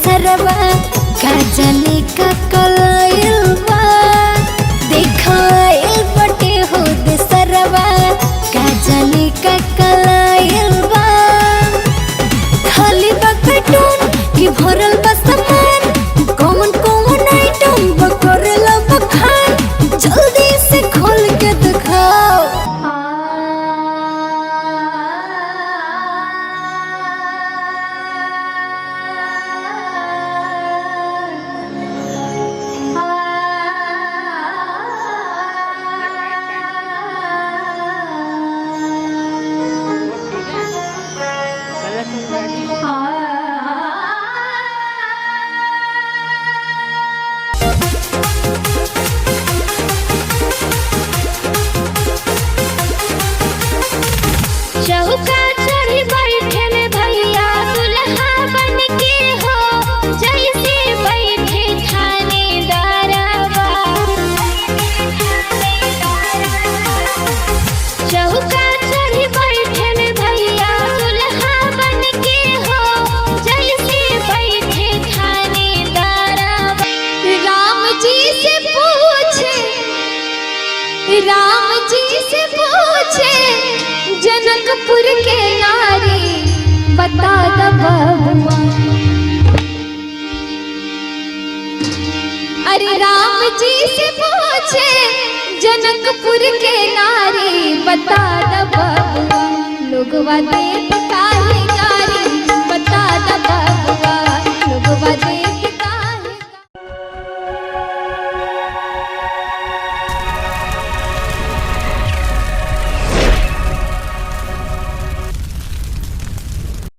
सरवा का जाने का कलाइलवा देखाइल बटे हो दे सरवा का जाने का कलाइलवा खाली बकटून की भरल बा सामान कौन कौन आइटम बकरला बखान जल्दी से खोल के दिखाओ। चौका चढ़ी बैठे में भैया दुल्हा बन के हो जैसे बैठे थानेदारवा। चौका चढ़ी बैठे में भैया दुल्हा बन के हो जैसे बैठे थानेदारवा। राम जी से पूछे जनकपुर के नारी बता द बबुआ। अरे राम जी से पूछे जनकपुर के नारी बता द बबुआ। लोगवा दे